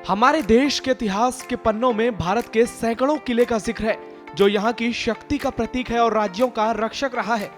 हमारे देश के इतिहास के पन्नों में भारत के सैकड़ों किले का जिक्र है, जो यहाँ की शक्ति का प्रतीक है और राज्यों का रक्षक रहा है।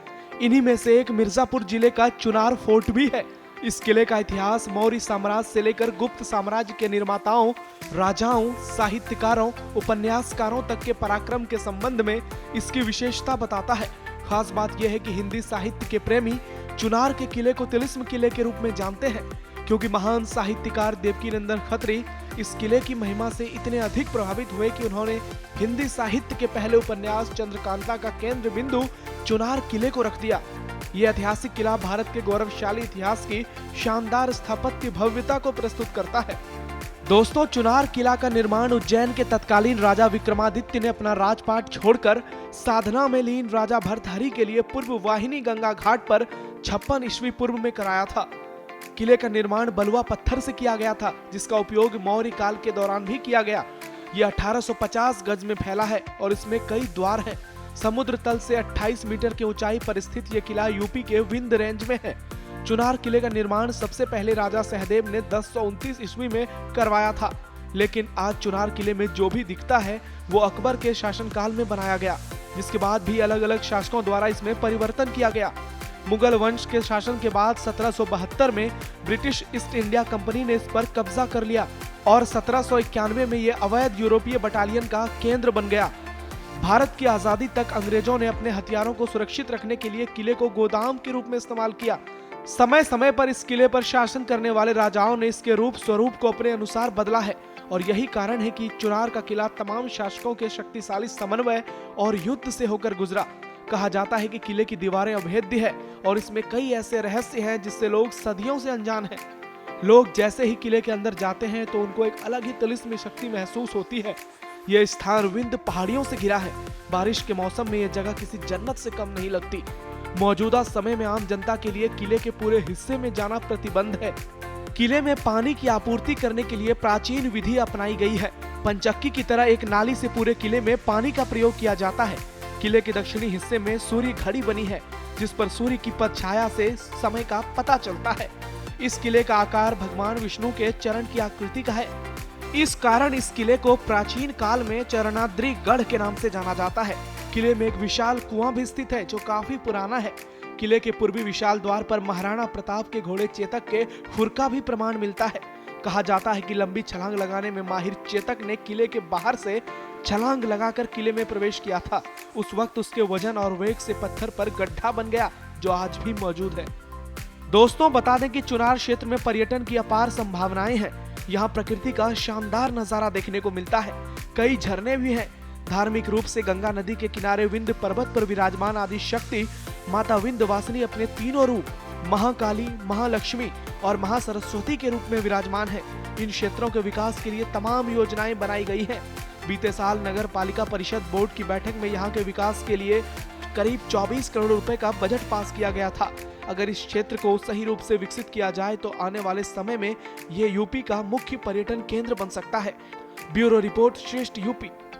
इन्हीं में से एक मिर्जापुर जिले का चुनार फोर्ट भी है। इस किले का इतिहास मौर्य साम्राज्य से लेकर गुप्त साम्राज्य के निर्माताओं, राजाओं, साहित्यकारों, उपन्यासकारों तक के पराक्रम के संबंध में इसकी विशेषता बताता है। खास बात यह है कि हिंदी साहित्य के प्रेमी चुनार के किले को तिलिस्म किले के रूप में जानते हैं, क्योंकि महान साहित्यकार देवकीनंदन खत्री इस किले की महिमा से इतने अधिक प्रभावित हुए कि उन्होंने हिंदी साहित्य के पहले उपन्यास चंद्रकांता का केंद्र बिंदु चुनार किले को रख दिया। यह ऐतिहासिक किला भारत के गौरवशाली इतिहास की शानदार स्थापत्य भव्यता को प्रस्तुत करता है। दोस्तों, चुनार किला का निर्माण उज्जैन के तत्कालीन राजा विक्रमादित्य ने अपना राजपाट छोड़कर साधना में लीन राजा भर्तृहरि के लिए पूर्व वाहिनी गंगा घाट पर 56 ईस्वी पूर्व में कराया था। किले का निर्माण बलुआ पत्थर से किया गया था, जिसका उपयोग मौर्य काल के दौरान भी किया गया। यह 1850 गज में फैला है और इसमें कई द्वार हैं। समुद्र तल से 28 मीटर की ऊंचाई पर स्थित यह किला यूपी के विंध्य रेंज में है। चुनार किले का निर्माण सबसे पहले राजा सहदेव ने 1029 ईस्वी में करवाया था, लेकिन आज चुनार किले में जो भी दिखता है वो अकबर के शासनकाल में बनाया गया, जिसके बाद भी अलग अलग शासकों द्वारा इसमें परिवर्तन किया गया। मुगल वंश के शासन के बाद 1772 में ब्रिटिश ईस्ट इंडिया कंपनी ने इस पर कब्जा कर लिया और 1791 में यह अवैध यूरोपीय बटालियन का केंद्र बन गया। भारत की आजादी तक अंग्रेजों ने अपने हथियारों को सुरक्षित रखने के लिए किले को गोदाम के रूप में इस्तेमाल किया। समय समय पर इस किले पर शासन करने वाले राजाओं ने इसके रूप स्वरूप को अपने अनुसार बदला है और यही कारण है कि चुनार का किला तमाम शासकों के शक्तिशाली समन्वय और युद्ध से होकर गुजरा। कहा जाता है कि किले की दीवारें अभेद्य है और इसमें कई ऐसे रहस्य हैं जिससे लोग सदियों से अनजान हैं। लोग जैसे ही किले के अंदर जाते हैं तो उनको एक अलग ही तिलिस्मी शक्ति महसूस होती है। यह स्थान विंध्य पहाड़ियों से घिरा है। बारिश के मौसम में यह जगह किसी जन्नत से कम नहीं लगती। मौजूदा समय में आम जनता के लिए किले के पूरे हिस्से में जाना प्रतिबंध है। किले में पानी की आपूर्ति करने के लिए प्राचीन विधि अपनाई गई है। पंचक्की की तरह एक नाली से पूरे किले में पानी का प्रयोग किया जाता है। किले के दक्षिणी हिस्से में सूर्य घड़ी बनी है, जिस पर सूर्य की पद छाया से समय का पता चलता है। इस किले का आकार भगवान विष्णु के चरण की आकृति का है। इस कारण इस किले को प्राचीन काल में चरणाद्रि गढ़ के नाम से जाना जाता है। किले में एक विशाल कुआं भी स्थित है, जो काफी पुराना है। किले के पूर्वी विशाल द्वार पर महाराणा प्रताप के घोड़े चेतक के खुर का भी प्रमाण मिलता है। कहा जाता है कि लंबी छलांग लगाने में माहिर चेतक ने किले के बाहर से छलांग लगाकर किले में प्रवेश किया था। उस वक्त उसके वजन और वेग से पत्थर पर गड्ढा बन गया, जो आज भी मौजूद है। दोस्तों, बता दें कि चुनार क्षेत्र में पर्यटन की अपार संभावनाएं हैं। यहाँ प्रकृति का शानदार नजारा देखने को मिलता है। कई झरने भी हैं। धार्मिक रूप से गंगा नदी के किनारे विंध्य पर्वत पर विराजमान आदि शक्ति माता विंध्यवासिनी अपने तीनों रूप महाकाली, महालक्ष्मी और महासरस्वती के रूप में विराजमान है। इन क्षेत्रों के विकास के लिए तमाम योजनाएं बनाई गई हैं। बीते साल नगर पालिका परिषद बोर्ड की बैठक में यहाँ के विकास के लिए करीब 24 करोड़ रुपए का बजट पास किया गया था। अगर इस क्षेत्र को सही रूप से विकसित किया जाए तो आने वाले समय में ये यूपी का मुख्य पर्यटन केंद्र बन सकता है। ब्यूरो रिपोर्ट, श्रेष्ठ यूपी।